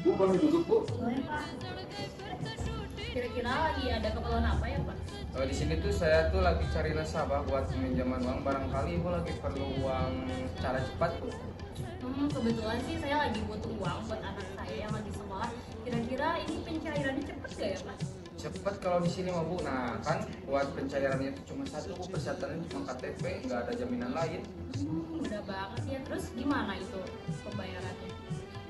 Bu, boleh duduk, Bu? Boleh, Pak. Kira-kira lagi ada keperluan apa ya, Pak? Di sini tuh saya tuh lagi cari nasabah buat peminjaman uang. Barangkali Ibu lagi perlu uang secara cepat, Bu. Kebetulan sih saya lagi butuh uang buat anak saya yang lagi sekolah. Kira-kira ini pencairannya cepet gak ya, Pak? Cepat kalau di sini mah, Bu. Nah, kan buat pencairannya itu cuma satu, Bu. Persyaratannya cuma KTP, nggak ada jaminan lain. Mudah banget ya. Terus gimana itu pembayarannya?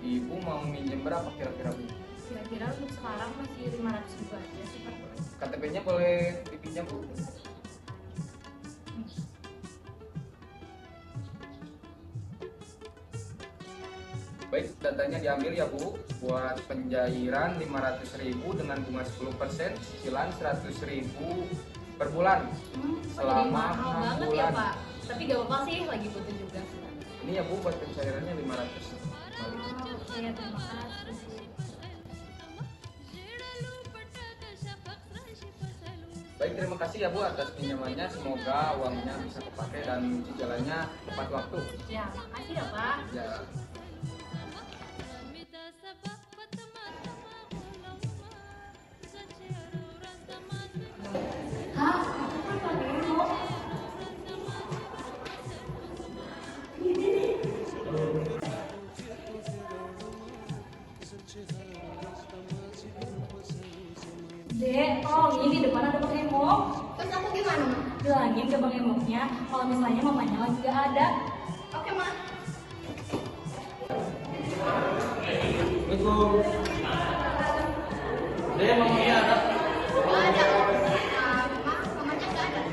Ibu mau minjem berapa kira-kira, Bu? Kira-kira untuk sekarang masih 500 ribu aja sih, Pak. KTP-nya boleh dipinjam, Bu? Baik, datanya diambil ya, Bu. Buat pencairan 500.000 dengan bunga 10%, cicilan 100.000 per bulan. Jadi Selama mahal 6 banget ya, bulan. Pak. Tapi gak apa-apa sih, lagi butuh juga. Ini ya, Bu, buat pencairannya 500. Oke, terima kasih. Baik, terima kasih ya, Bu, atas pinjamannya. Semoga uangnya bisa kepakai dan cicilannya tepat waktu. Ya, makasih ya, Pak. Ya. Dek, tolong ini di depan ada Bang Emo. Terus aku gimana, Ma? Bilangin ke Bang Emo-nya kalau misalnya mamanya lagi gak ada. Oke, Ma. Assalamualaikum. Dek, mamanya ada? Nggak ada. Ma, mamanya nggak ada.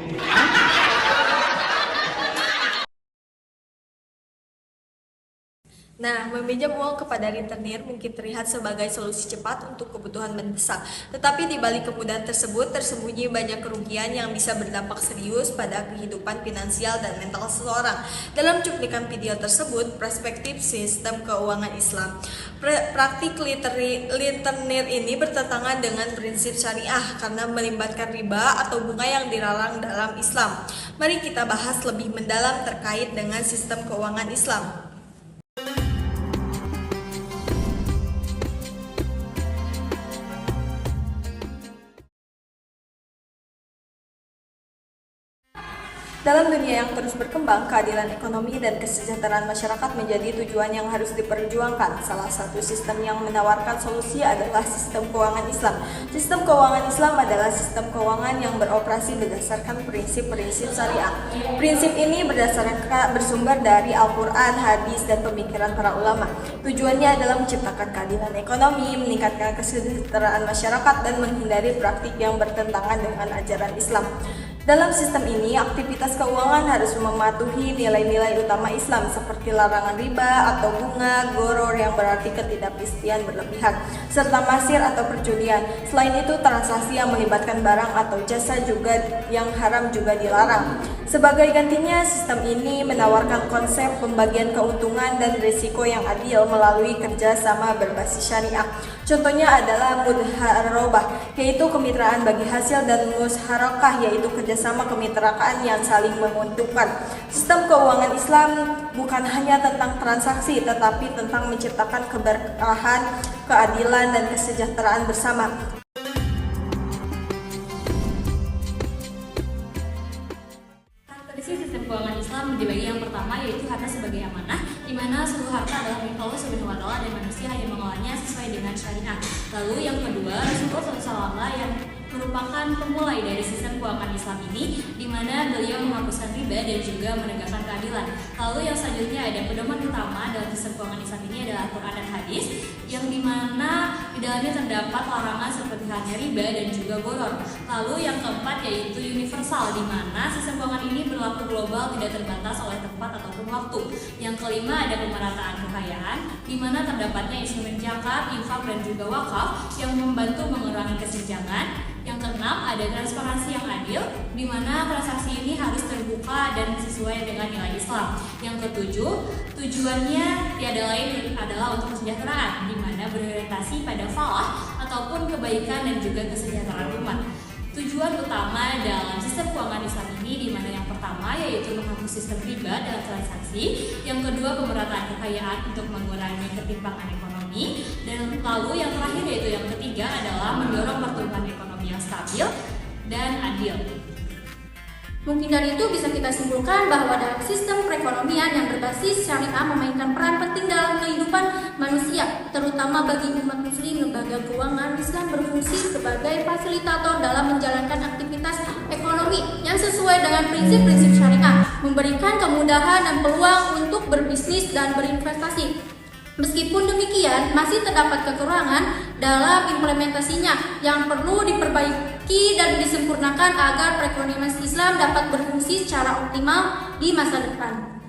Nah, meminjam uang kepada rentenir mungkin terlihat sebagai solusi cepat untuk kebutuhan mendesak. Tetapi di balik kemudahan tersebut tersembunyi banyak kerugian yang bisa berdampak serius pada kehidupan finansial dan mental seseorang. Dalam cuplikan video tersebut, perspektif sistem keuangan Islam. Praktik rentenir ini bertentangan dengan prinsip syariah karena melibatkan riba atau bunga yang dilarang dalam Islam. Mari kita bahas lebih mendalam terkait dengan sistem keuangan Islam. Dalam dunia yang terus berkembang, keadilan ekonomi dan kesejahteraan masyarakat menjadi tujuan yang harus diperjuangkan. Salah satu sistem yang menawarkan solusi adalah sistem keuangan Islam. Sistem keuangan Islam adalah sistem keuangan yang beroperasi berdasarkan prinsip-prinsip syariah. Prinsip ini bersumber dari Al-Quran, hadis, dan pemikiran para ulama. Tujuannya adalah menciptakan keadilan ekonomi, meningkatkan kesejahteraan masyarakat, dan menghindari praktik yang bertentangan dengan ajaran Islam. Dalam sistem ini, aktivitas keuangan harus mematuhi nilai-nilai utama Islam seperti larangan riba atau bunga, goror yang berarti ketidakpastian berlebihan, serta masir atau perjudian. Selain itu, transaksi yang melibatkan barang atau jasa juga yang haram juga dilarang. Sebagai gantinya, sistem ini menawarkan konsep pembagian keuntungan dan risiko yang adil melalui kerjasama berbasis syariah. Contohnya adalah mudharabah, yaitu kemitraan bagi hasil, dan musharakah, yaitu kerjasama kemitraan yang saling menguntungkan. Sistem keuangan Islam bukan hanya tentang transaksi, tetapi tentang menciptakan keberkahan, keadilan, dan kesejahteraan bersama. Sistem keuangan Islam dibagi yang pertama yaitu harta sebagai amanah, di mana seluruh harta adalah milik Allah Subhanahu wa taala dan manusia hanya mengelolanya sesuai dengan syariat. Lalu yang kedua, Rasulullah SAW yang merupakan merupakan pemulai dari sistem keuangan Islam ini, di mana beliau menghapuskan riba dan juga menegakkan keadilan. Lalu yang selanjutnya ada pedoman utama dalam sistem keuangan Islam ini adalah Al-Quran dan Hadis, yang dimana di dalamnya terdapat larangan seperti halnya riba dan juga gharar. Lalu yang keempat yaitu universal, di mana sistem keuangan ini berlaku global, tidak terbatas oleh tempat ataupun waktu. Yang kelima ada pemerataan kekayaan, di mana terdapatnya instrumen zakat, infak dan juga wakaf yang membantu mengurangi kesenjangan. Yang keenam ada transparansi yang adil, di mana transaksi ini harus terbuka dan sesuai dengan nilai Islam. Yang ketujuh, tujuannya tiada lain adalah untuk kesejahteraan, di mana berorientasi pada falah ataupun kebaikan dan juga kesejahteraan umat. Tujuan utama dalam sistem keuangan Islam ini, di mana yang pertama yaitu menghapus sistem riba dalam transaksi, yang kedua pemerataan kekayaan untuk mengurangi ketimpangan ekonomi, dan lalu yang terakhir yaitu yang ketiga adalah mendorong pertumbuhan ekonomi yang stabil dan adil. Mungkin dari itu bisa kita simpulkan bahwa dalam sistem perekonomian yang berbasis syariah memainkan peran penting dalam kehidupan manusia, terutama bagi umat muslim. Lembaga keuangan Islam berfungsi sebagai fasilitator dalam menjalankan aktivitas ekonomi yang sesuai dengan prinsip-prinsip syariah, memberikan kemudahan dan peluang untuk berbisnis dan berinvestasi. Meskipun demikian, masih terdapat kekurangan dalam implementasinya yang perlu diperbaiki dan disempurnakan agar perekonomian Islam dapat berfungsi secara optimal di masa depan.